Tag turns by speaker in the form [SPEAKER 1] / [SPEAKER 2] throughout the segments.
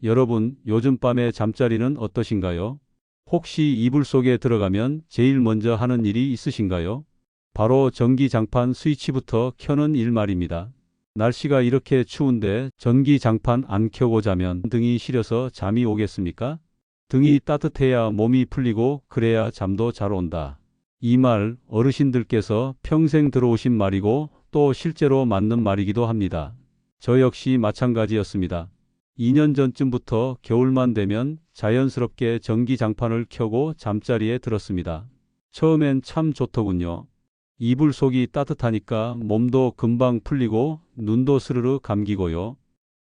[SPEAKER 1] 여러분, 요즘 밤에 잠자리는 어떠신가요? 혹시 이불 속에 들어가면 제일 먼저 하는 일이 있으신가요? 바로 전기장판 스위치부터 켜는 일 말입니다. 날씨가 이렇게 추운데 전기장판 안 켜고 자면 등이 시려서 잠이 오겠습니까? 등이 따뜻해야 몸이 풀리고 그래야 잠도 잘 온다. 이 말 어르신들께서 평생 들어오신 말이고 또 실제로 맞는 말이기도 합니다. 저 역시 마찬가지였습니다. 2년 전쯤부터 겨울만 되면 자연스럽게 전기장판을 켜고 잠자리에 들었습니다. 처음엔 참 좋더군요. 이불 속이 따뜻하니까 몸도 금방 풀리고 눈도 스르르 감기고요.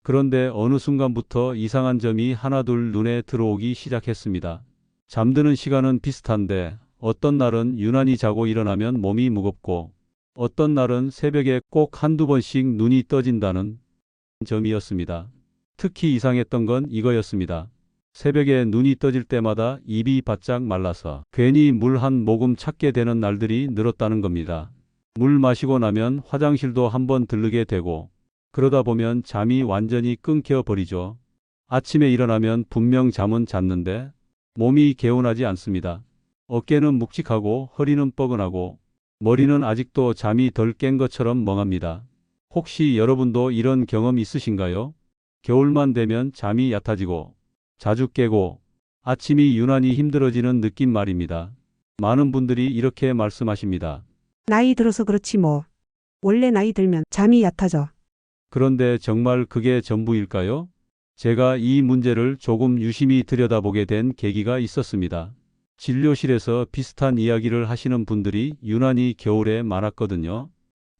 [SPEAKER 1] 그런데 어느 순간부터 이상한 점이 하나둘 눈에 들어오기 시작했습니다. 잠드는 시간은 비슷한데 어떤 날은 유난히 자고 일어나면 몸이 무겁고 어떤 날은 새벽에 꼭 한두 번씩 눈이 떠진다는 점이었습니다. 특히 이상했던 건 이거였습니다. 새벽에 눈이 떠질 때마다 입이 바짝 말라서 괜히 물 한 모금 찾게 되는 날들이 늘었다는 겁니다. 물 마시고 나면 화장실도 한번 들르게 되고 그러다 보면 잠이 완전히 끊겨 버리죠. 아침에 일어나면 분명 잠은 잤는데 몸이 개운하지 않습니다. 어깨는 묵직하고 허리는 뻐근하고 머리는 아직도 잠이 덜 깬 것처럼 멍합니다. 혹시 여러분도 이런 경험 있으신가요? 겨울만 되면 잠이 얕아지고 자주 깨고 아침이 유난히 힘들어지는 느낌 말입니다. 많은 분들이 이렇게 말씀하십니다.
[SPEAKER 2] 나이 들어서 그렇지 뭐. 원래 나이 들면 잠이 얕아져.
[SPEAKER 1] 그런데 정말 그게 전부일까요? 제가 이 문제를 조금 유심히 들여다보게 된 계기가 있었습니다. 진료실에서 비슷한 이야기를 하시는 분들이 유난히 겨울에 많았거든요.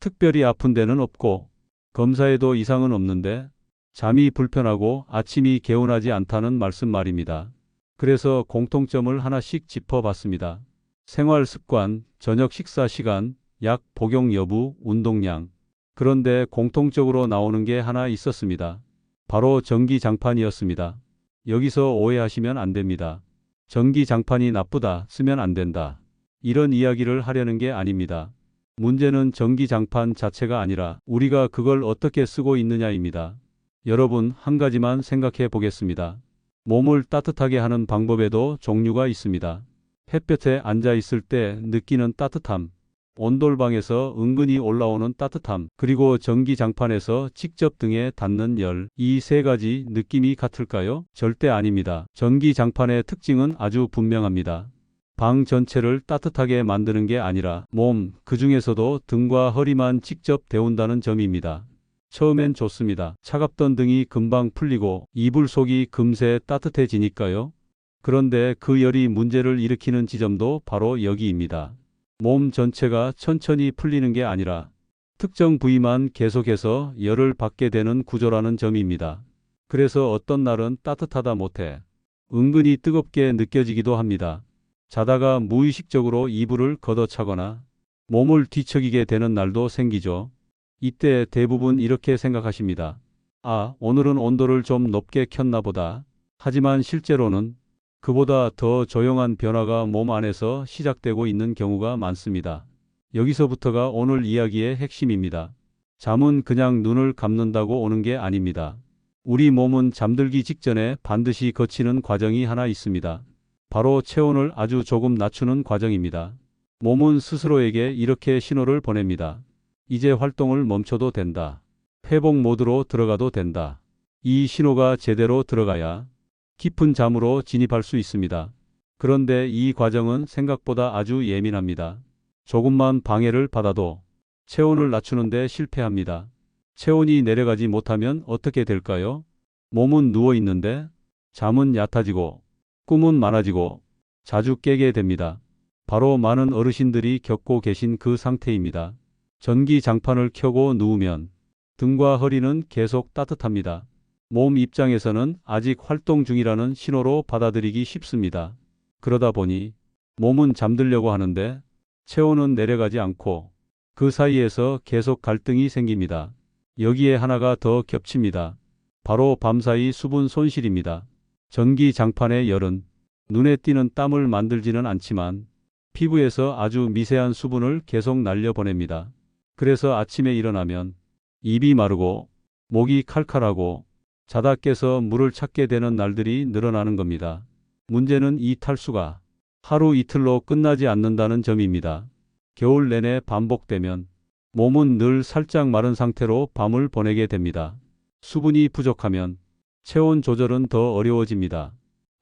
[SPEAKER 1] 특별히 아픈 데는 없고 검사에도 이상은 없는데 잠이 불편하고 아침이 개운하지 않다는 말씀 말입니다. 그래서 공통점을 하나씩 짚어봤습니다. 생활 습관, 저녁 식사 시간, 약 복용 여부, 운동량. 그런데 공통적으로 나오는 게 하나 있었습니다. 바로 전기장판이었습니다. 여기서 오해하시면 안 됩니다. 전기장판이 나쁘다, 쓰면 안 된다. 이런 이야기를 하려는 게 아닙니다. 문제는 전기장판 자체가 아니라 우리가 그걸 어떻게 쓰고 있느냐입니다. 여러분, 한 가지만 생각해 보겠습니다. 몸을 따뜻하게 하는 방법에도 종류가 있습니다. 햇볕에 앉아 있을 때 느끼는 따뜻함, 온돌방에서 은근히 올라오는 따뜻함, 그리고 전기장판에서 직접 등에 닿는 열, 이 세 가지 느낌이 같을까요? 절대 아닙니다. 전기장판의 특징은 아주 분명합니다. 방 전체를 따뜻하게 만드는 게 아니라 몸, 그 중에서도 등과 허리만 직접 데운다는 점입니다. 처음엔 좋습니다. 차갑던 등이 금방 풀리고 이불 속이 금세 따뜻해지니까요. 그런데 그 열이 문제를 일으키는 지점도 바로 여기입니다. 몸 전체가 천천히 풀리는 게 아니라 특정 부위만 계속해서 열을 받게 되는 구조라는 점입니다. 그래서 어떤 날은 따뜻하다 못해 은근히 뜨겁게 느껴지기도 합니다. 자다가 무의식적으로 이불을 걷어차거나 몸을 뒤척이게 되는 날도 생기죠. 이때 대부분 이렇게 생각하십니다. 아, 오늘은 온도를 좀 높게 켰나 보다. 하지만 실제로는 그보다 더 조용한 변화가 몸 안에서 시작되고 있는 경우가 많습니다. 여기서부터가 오늘 이야기의 핵심입니다. 잠은 그냥 눈을 감는다고 오는 게 아닙니다. 우리 몸은 잠들기 직전에 반드시 거치는 과정이 하나 있습니다. 바로 체온을 아주 조금 낮추는 과정입니다. 몸은 스스로에게 이렇게 신호를 보냅니다. 이제 활동을 멈춰도 된다. 회복 모드로 들어가도 된다. 이 신호가 제대로 들어가야 깊은 잠으로 진입할 수 있습니다. 그런데 이 과정은 생각보다 아주 예민합니다. 조금만 방해를 받아도 체온을 낮추는데 실패합니다. 체온이 내려가지 못하면 어떻게 될까요? 몸은 누워 있는데 잠은 얕아지고 꿈은 많아지고 자주 깨게 됩니다. 바로 많은 어르신들이 겪고 계신 그 상태입니다. 전기장판을 켜고 누우면 등과 허리는 계속 따뜻합니다. 몸 입장에서는 아직 활동 중이라는 신호로 받아들이기 쉽습니다. 그러다 보니 몸은 잠들려고 하는데 체온은 내려가지 않고 그 사이에서 계속 갈등이 생깁니다. 여기에 하나가 더 겹칩니다. 바로 밤사이 수분 손실입니다. 전기장판의 열은 눈에 띄는 땀을 만들지는 않지만 피부에서 아주 미세한 수분을 계속 날려보냅니다. 그래서 아침에 일어나면 입이 마르고 목이 칼칼하고 자다 깨서 물을 찾게 되는 날들이 늘어나는 겁니다. 문제는 이 탈수가 하루 이틀로 끝나지 않는다는 점입니다. 겨울 내내 반복되면 몸은 늘 살짝 마른 상태로 밤을 보내게 됩니다. 수분이 부족하면 체온 조절은 더 어려워집니다.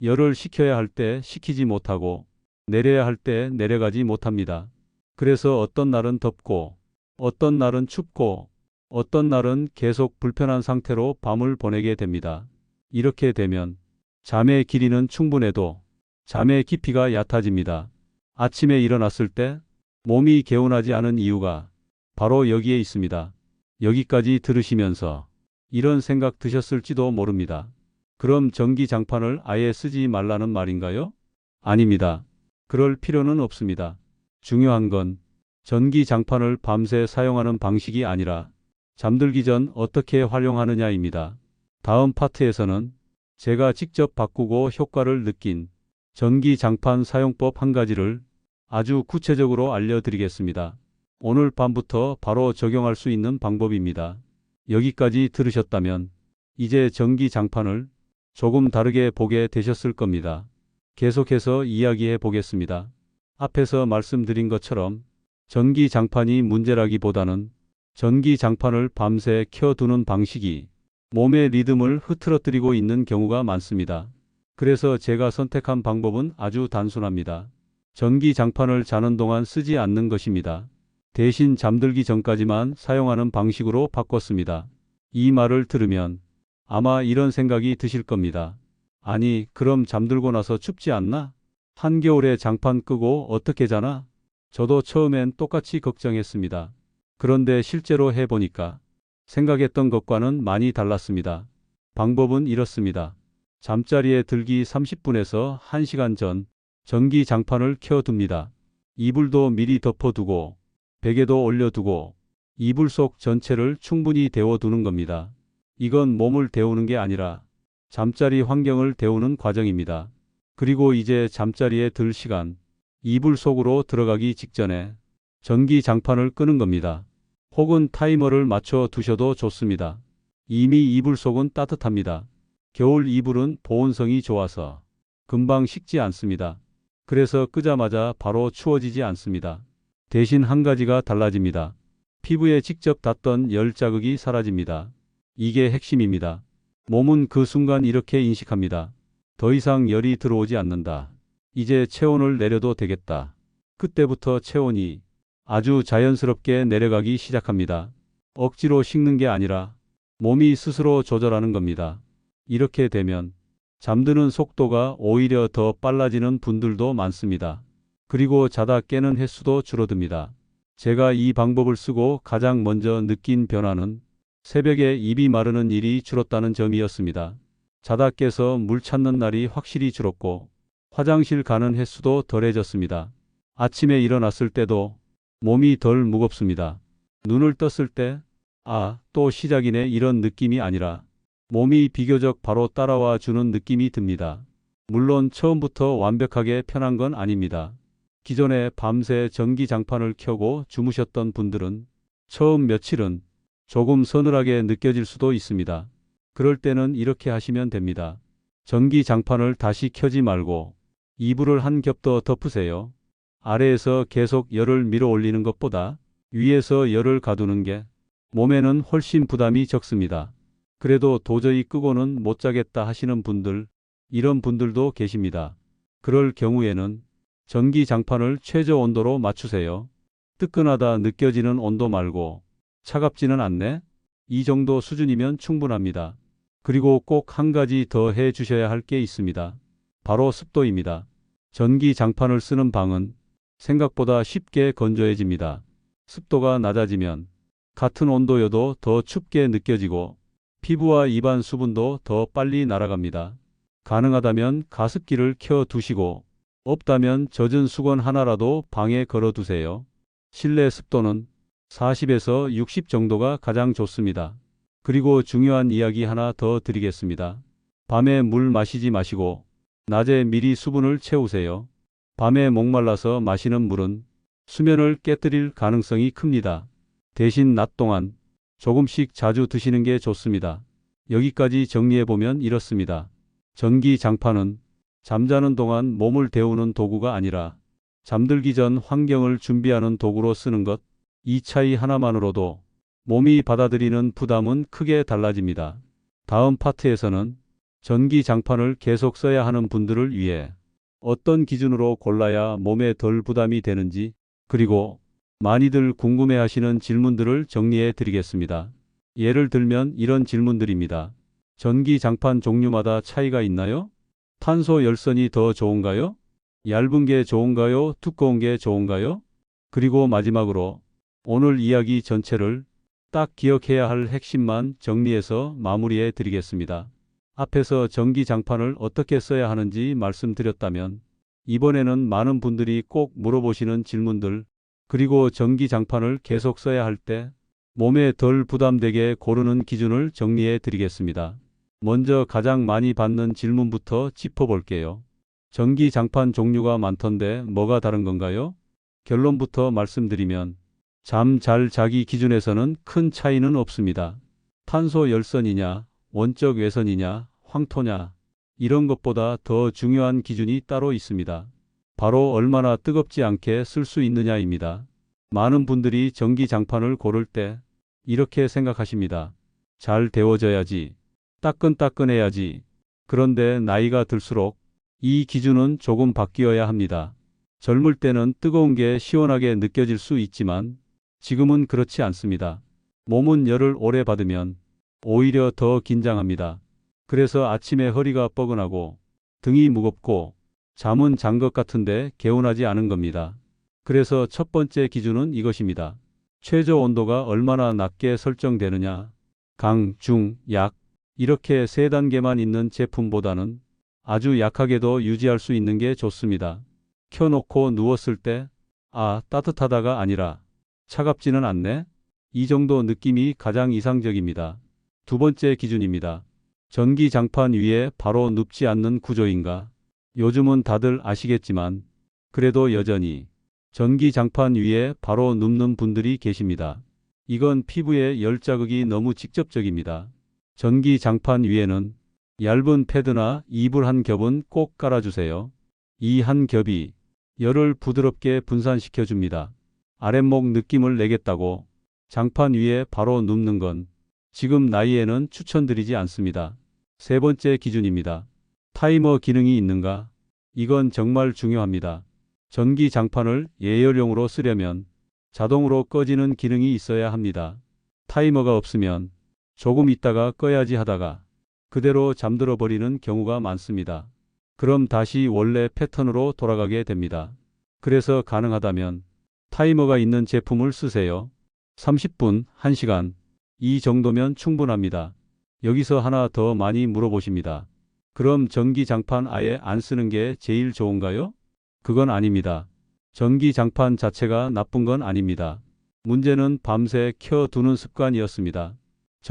[SPEAKER 1] 열을 식혀야 할 때 식히지 못하고 내려야 할 때 내려가지 못합니다. 그래서 어떤 날은 덥고 어떤 날은 춥고 어떤 날은 계속 불편한 상태로 밤을 보내게 됩니다. 이렇게 되면 잠의 길이는 충분해도 잠의 깊이가 얕아집니다. 아침에 일어났을 때 몸이 개운하지 않은 이유가 바로 여기에 있습니다. 여기까지 들으시면서 이런 생각 드셨을지도 모릅니다. 그럼 전기장판을 아예 쓰지 말라는 말인가요? 아닙니다. 그럴 필요는 없습니다. 중요한 건 전기장판을 밤새 사용하는 방식이 아니라 잠들기 전 어떻게 활용하느냐입니다. 다음 파트에서는 제가 직접 바꾸고 효과를 느낀 전기장판 사용법 한 가지를 아주 구체적으로 알려드리겠습니다. 오늘 밤부터 바로 적용할 수 있는 방법입니다. 여기까지 들으셨다면 이제 전기장판을 조금 다르게 보게 되셨을 겁니다. 계속해서 이야기해 보겠습니다. 앞에서 말씀드린 것처럼 전기장판이 문제라기보다는 전기장판을 밤새 켜두는 방식이 몸의 리듬을 흐트러뜨리고 있는 경우가 많습니다. 그래서 제가 선택한 방법은 아주 단순합니다. 전기장판을 자는 동안 쓰지 않는 것입니다. 대신 잠들기 전까지만 사용하는 방식으로 바꿨습니다. 이 말을 들으면 아마 이런 생각이 드실 겁니다. 아니, 그럼 잠들고 나서 춥지 않나? 한겨울에 장판 끄고 어떻게 자나? 저도 처음엔 똑같이 걱정했습니다. 그런데 실제로 해보니까 생각했던 것과는 많이 달랐습니다. 방법은 이렇습니다. 잠자리에 들기 30분에서 1시간 전 전기장판을 켜둡니다. 이불도 미리 덮어두고 베개도 올려두고 이불 속 전체를 충분히 데워두는 겁니다. 이건 몸을 데우는 게 아니라 잠자리 환경을 데우는 과정입니다. 그리고 이제 잠자리에 들 시간, 이불 속으로 들어가기 직전에 전기장판을 끄는 겁니다. 혹은 타이머를 맞춰 두셔도 좋습니다. 이미 이불 속은 따뜻합니다. 겨울 이불은 보온성이 좋아서 금방 식지 않습니다. 그래서 끄자마자 바로 추워지지 않습니다. 대신 한 가지가 달라집니다. 피부에 직접 닿던 열 자극이 사라집니다. 이게 핵심입니다. 몸은 그 순간 이렇게 인식합니다. 더 이상 열이 들어오지 않는다. 이제 체온을 내려도 되겠다. 그때부터 체온이 아주 자연스럽게 내려가기 시작합니다. 억지로 식는 게 아니라 몸이 스스로 조절하는 겁니다. 이렇게 되면 잠드는 속도가 오히려 더 빨라지는 분들도 많습니다. 그리고 자다 깨는 횟수도 줄어듭니다. 제가 이 방법을 쓰고 가장 먼저 느낀 변화는 새벽에 입이 마르는 일이 줄었다는 점이었습니다. 자다 깨서 물 찾는 날이 확실히 줄었고 화장실 가는 횟수도 덜해졌습니다. 아침에 일어났을 때도 몸이 덜 무겁습니다. 눈을 떴을 때 아, 또 시작이네 이런 느낌이 아니라 몸이 비교적 바로 따라와 주는 느낌이 듭니다. 물론 처음부터 완벽하게 편한 건 아닙니다. 기존에 밤새 전기장판을 켜고 주무셨던 분들은 처음 며칠은 조금 서늘하게 느껴질 수도 있습니다. 그럴 때는 이렇게 하시면 됩니다. 전기장판을 다시 켜지 말고 이불을 한 겹 더 덮으세요. 아래에서 계속 열을 밀어 올리는 것보다 위에서 열을 가두는 게 몸에는 훨씬 부담이 적습니다. 그래도 도저히 끄고는 못 자겠다 하시는 분들, 이런 분들도 계십니다. 그럴 경우에는 전기장판을 최저 온도로 맞추세요. 뜨끈하다 느껴지는 온도 말고 차갑지는 않네? 이 정도 수준이면 충분합니다. 그리고 꼭 한 가지 더 해 주셔야 할 게 있습니다. 바로 습도입니다. 전기장판을 쓰는 방은 생각보다 쉽게 건조해집니다. 습도가 낮아지면 같은 온도여도 더 춥게 느껴지고 피부와 입안 수분도 더 빨리 날아갑니다. 가능하다면 가습기를 켜 두시고 없다면 젖은 수건 하나라도 방에 걸어 두세요. 실내 습도는 40에서 60 정도가 가장 좋습니다. 그리고 중요한 이야기 하나 더 드리겠습니다. 밤에 물 마시지 마시고 낮에 미리 수분을 채우세요. 밤에 목말라서 마시는 물은 수면을 깨뜨릴 가능성이 큽니다. 대신 낮 동안 조금씩 자주 드시는 게 좋습니다. 여기까지 정리해보면 이렇습니다. 전기장판은 잠자는 동안 몸을 데우는 도구가 아니라 잠들기 전 환경을 준비하는 도구로 쓰는 것, 이 차이 하나만으로도 몸이 받아들이는 부담은 크게 달라집니다. 다음 파트에서는 전기장판을 계속 써야 하는 분들을 위해 어떤 기준으로 골라야 몸에 덜 부담이 되는지, 그리고 많이들 궁금해하시는 질문들을 정리해 드리겠습니다. 예를 들면 이런 질문들입니다. 전기장판 종류마다 차이가 있나요? 탄소 열선이 더 좋은가요? 얇은 게 좋은가요? 두꺼운 게 좋은가요? 그리고 마지막으로 오늘 이야기 전체를 딱 기억해야 할 핵심만 정리해서 마무리해 드리겠습니다. 앞에서 전기장판을 어떻게 써야 하는지 말씀드렸다면 이번에는 많은 분들이 꼭 물어보시는 질문들, 그리고 전기장판을 계속 써야 할 때 몸에 덜 부담되게 고르는 기준을 정리해 드리겠습니다. 먼저 가장 많이 받는 질문부터 짚어볼게요. 전기장판 종류가 많던데 뭐가 다른 건가요? 결론부터 말씀드리면 잠 잘 자기 기준에서는 큰 차이는 없습니다. 탄소 열선이냐, 원적 외선이냐, 황토냐, 이런 것보다 더 중요한 기준이 따로 있습니다. 바로 얼마나 뜨겁지 않게 쓸 수 있느냐입니다. 많은 분들이 전기장판을 고를 때 이렇게 생각하십니다. 잘 데워져야지, 따끈따끈해야지. 그런데 나이가 들수록 이 기준은 조금 바뀌어야 합니다. 젊을 때는 뜨거운 게 시원하게 느껴질 수 있지만 지금은 그렇지 않습니다. 몸은 열을 오래 받으면 오히려 더 긴장합니다. 그래서 아침에 허리가 뻐근하고 등이 무겁고 잠은 잔 것 같은데 개운하지 않은 겁니다. 그래서 첫 번째 기준은 이것입니다. 최저 온도가 얼마나 낮게 설정되느냐. 강, 중, 약 이렇게 세 단계만 있는 제품보다는 아주 약하게도 유지할 수 있는 게 좋습니다. 켜놓고 누웠을 때 아, 따뜻하다가 아니라 차갑지는 않네? 이 정도 느낌이 가장 이상적입니다. 두 번째 기준입니다. 전기장판 위에 바로 눕지 않는 구조인가? 요즘은 다들 아시겠지만 그래도 여전히 전기장판 위에 바로 눕는 분들이 계십니다. 이건 피부에 열 자극이 너무 직접적입니다. 전기장판 위에는 얇은 패드나 이불 한 겹은 꼭 깔아주세요. 이 한 겹이 열을 부드럽게 분산시켜 줍니다. 아랫목 느낌을 내겠다고 장판 위에 바로 눕는 건 지금 나이에는 추천드리지 않습니다. 세 번째 기준입니다. 타이머 기능이 있는가? 이건 정말 중요합니다. 전기장판을 예열용으로 쓰려면 자동으로 꺼지는 기능이 있어야 합니다. 타이머가 없으면 조금 있다가 꺼야지 하다가 그대로 잠들어 버리는 경우가 많습니다. 그럼 다시 원래 패턴으로 돌아가게 됩니다. 그래서 가능하다면 타이머가 있는 제품을 쓰세요. 30분, 1시간, 이 정도면 충분합니다. 여기서 하나 더 많이 물어보십니다. 그럼 전기장판 아예 안 쓰는 게 제일 좋은가요? 그건 아닙니다. 전기장판 자체가 나쁜 건 아닙니다. 문제는 밤새 켜두는 습관이었습니다.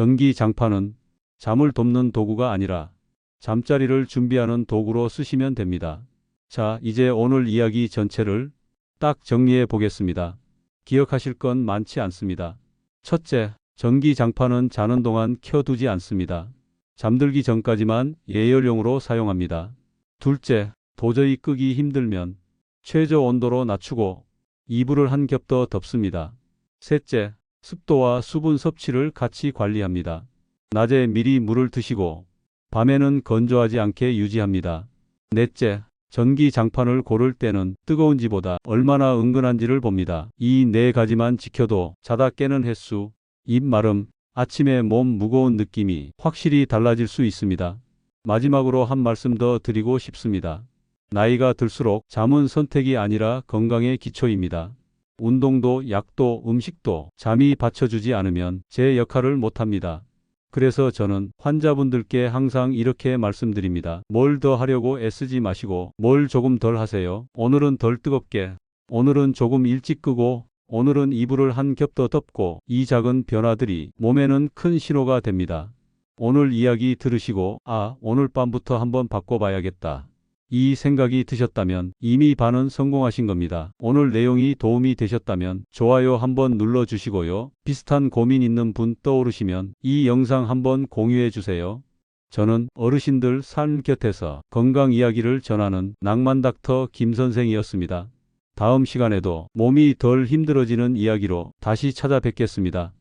[SPEAKER 1] 전기장판은 잠을 돕는 도구가 아니라 잠자리를 준비하는 도구로 쓰시면 됩니다. 자, 이제 오늘 이야기 전체를 딱 정리해 보겠습니다. 기억하실 건 많지 않습니다. 첫째, 전기장판은 자는 동안 켜두지 않습니다. 잠들기 전까지만 예열용으로 사용합니다. 둘째, 도저히 끄기 힘들면 최저 온도로 낮추고 이불을 한 겹 더 덮습니다. 셋째, 습도와 수분 섭취를 같이 관리합니다. 낮에 미리 물을 드시고 밤에는 건조하지 않게 유지합니다. 넷째, 전기장판을 고를 때는 뜨거운지보다 얼마나 은근한지를 봅니다. 이 네 가지만 지켜도 자다 깨는 횟수, 입 마름, 아침에 몸 무거운 느낌이 확실히 달라질 수 있습니다. 마지막으로 한 말씀 더 드리고 싶습니다. 나이가 들수록 잠은 선택이 아니라 건강의 기초입니다. 운동도 약도 음식도 잠이 받쳐주지 않으면 제 역할을 못합니다. 그래서 저는 환자분들께 항상 이렇게 말씀드립니다. 뭘 더 하려고 애쓰지 마시고 뭘 조금 덜 하세요. 오늘은 덜 뜨겁게, 오늘은 조금 일찍 끄고, 오늘은 이불을 한 겹 더 덮고, 이 작은 변화들이 몸에는 큰 신호가 됩니다. 오늘 이야기 들으시고 아, 오늘 밤부터 한번 바꿔봐야겠다. 이 생각이 드셨다면 이미 반은 성공하신 겁니다. 오늘 내용이 도움이 되셨다면 좋아요 한번 눌러주시고요. 비슷한 고민 있는 분 떠오르시면 이 영상 한번 공유해 주세요. 저는 어르신들 삶 곁에서 건강 이야기를 전하는 낭만닥터 김선생이었습니다. 다음 시간에도 몸이 덜 힘들어지는 이야기로 다시 찾아뵙겠습니다.